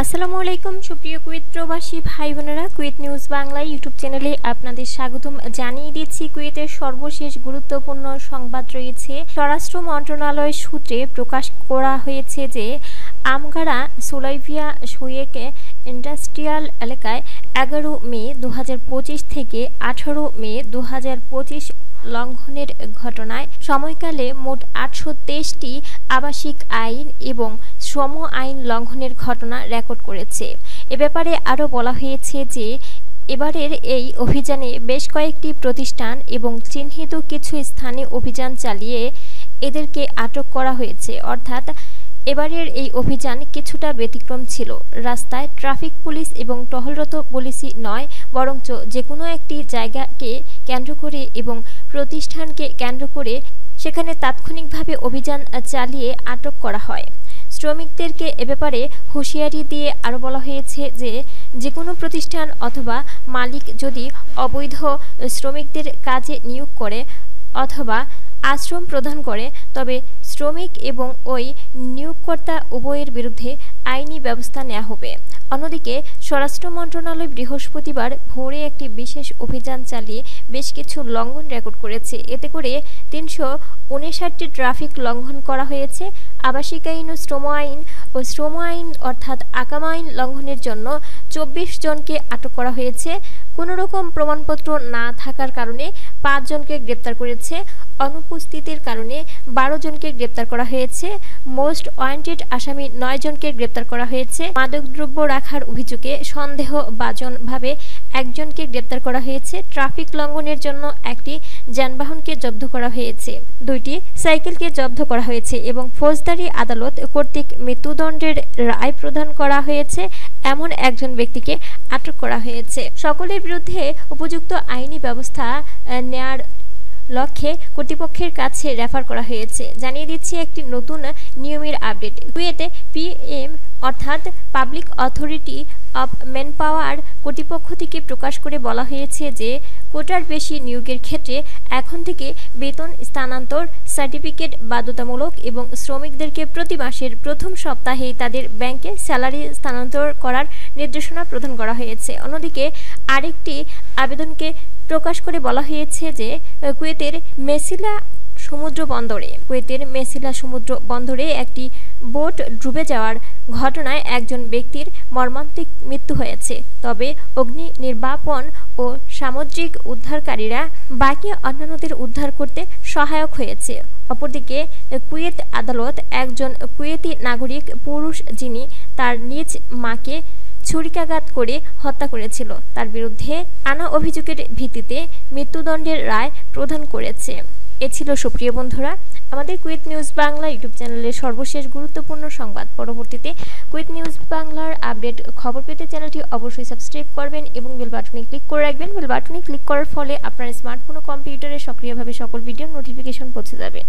আসসালামু আলাইকুম সুপ্রিয় কুয়েত প্রবাসী ভাই বোনেরা, কুয়েত নিউজ বাংলা ইউটিউব চ্যানেলে আপনাদের স্বাগতম জানিয়ে দিচ্ছি। কুয়েতের সর্বশেষ গুরুত্বপূর্ণ সংবাদ রয়েছে। স্বরাষ্ট্র মন্ত্রণালয় সূত্রে প্রকাশ করা হয়েছে যে আমগাড়া সুলাইভিয়া শোয়েকে ইন্ডাস্ট্রিয়াল এলাকায় 11 মে 2025 থেকে 18 মে 2025 লঙ্ঘনের ঘটনায় সময়কালে মোট 823টি আবাসিক আইন এবং শ্রম আইন লঙ্ঘনের ঘটনা রেকর্ড করেছে। এ ব্যাপারে আরও বলা হয়েছে যে এবারের এই অভিযানে বেশ কয়েকটি প্রতিষ্ঠান এবং চিহ্নিত কিছু স্থানে অভিযান চালিয়ে এদেরকে আটক করা হয়েছে। অর্থাৎ এবারের এই অভিযান কিছুটা ব্যতিক্রম ছিল। রাস্তায় ট্রাফিক পুলিশ এবং টহলরত পুলিশই নয়, বরঞ্চ যে কোনো একটি জায়গাকে কেন্দ্র করে এবং প্রতিষ্ঠানকে কেন্দ্র করে সেখানে তাৎক্ষণিকভাবে অভিযান চালিয়ে আটক করা হয়। শ্রমিকদেরকে এ ব্যাপারে হুঁশিয়ারি দিয়ে আরও বলা হয়েছে যে যে কোনো প্রতিষ্ঠান অথবা মালিক যদি অবৈধ শ্রমিকদের কাজে নিয়োগ করে অথবা আশ্রম প্রদান করে তবে শ্রমিক এবং ওই নিয়োগকর্তা উভয়ের বিরুদ্ধে আইনি ব্যবস্থা নেওয়া হবে। অন্যদিকে স্বরাষ্ট্র মন্ত্রণালয় বৃহস্পতিবার ভোরে একটি বিশেষ অভিযান চালিয়ে বেশ কিছু লঙ্ঘন রেকর্ড করেছে। এতে করে 359টি ট্রাফিক লঙ্ঘন করা হয়েছে। আবাসিক আইন ও শ্রম আইন অর্থাৎ আকাম আইন লঙ্ঘনের জন্য 24 জনকে আটক করা হয়েছে। কোনো রকম প্রমাণপত্র না থাকার কারণে 5 জনকে গ্রেপ্তার করেছে। অনুপস্থিতির কারণে 12 জনকে গ্রেপ্তার করা হয়েছে। মোস্ট ওয়ান্টেড আসামি 9 জনকে গ্রেপ্তার করা হয়েছে। মাদকদ্রব্য রাখার অভিযোগে সন্দেহভাজনভাবে 1 জনকে গ্রেপ্তার করা হয়েছে। ট্রাফিক লঙ্ঘনের জন্য একটি যানবাহনকে জব্দ করা হয়েছে, 2টি সাইকেলকে জব্দ করা হয়েছে এবং ফৌজদারি আদালত কর্তৃক মৃত্যুদণ্ডের রায় প্রদান করা হয়েছে এমন একজন ব্যক্তিকে আটক করা হয়েছে। সকলের বিরুদ্ধে উপযুক্ত আইনি ব্যবস্থা নেয়ার লক্ষ্যে কর্তৃপক্ষের কাছে রেফার করা হয়েছে। জানিয়ে দিচ্ছি একটি নতুন নিয়মের আপডেট। কুয়েতে পিএম অর্থাৎ পাবলিক অথরিটি অফ ম্যানপাওয়ার কর্তৃপক্ষ থেকে প্রকাশ করে বলা হয়েছে যে কোটার বেশি নিয়োগের ক্ষেত্রে এখন থেকে বেতন স্থানান্তর সার্টিফিকেট বাধ্যতামূলক এবং শ্রমিকদেরকে প্রতি মাসের প্রথম সপ্তাহেই তাদের ব্যাংকে স্যালারি স্থানান্তর করার নির্দেশনা প্রদান করা হয়েছে। অন্যদিকে আরেকটি আবেদনকে প্রকাশ করে বলা হয়েছে যে কুয়েতের মেসিলা সমুদ্র বন্দরে একটি বোট ডুবে যাওয়ার ঘটনায় একজন ব্যক্তির মর্মান্তিক মৃত্যু হয়েছে। তবে অগ্নি নির্বাপন ও সামুদ্রিক উদ্ধারকারীরা বাকি অন্যান্যদের উদ্ধার করতে সহায়ক হয়েছে। অপরদিকে কুয়েত আদালত একজন কুয়েতি নাগরিক পুরুষ যিনি তার নিজ মাকে ছুরিকাঘাত করে হত্যা করেছিল তার বিরুদ্ধে আনা অভিযোগের ভিত্তিতে মৃত্যুদণ্ডের রায় প্রদান করেছে। এ ছিল সুপ্রিয় বন্ধুরা আমাদের কুয়েত নিউজ বাংলা ইউটিউব চ্যানেলের সর্বশেষ গুরুত্বপূর্ণ সংবাদ। পরবর্তীতে কুয়েত নিউজ বাংলার আপডেট খবর পেতে চ্যানেলটি অবশ্যই সাবস্ক্রাইব করবেন এবং বেল বাটনে ক্লিক করে রাখবেন। বেল বাটনে ক্লিক করার ফলে আপনার স্মার্টফোন ও কম্পিউটারে সক্রিয়ভাবে সকল ভিডিও নোটিফিকেশন পৌঁছে যাবে।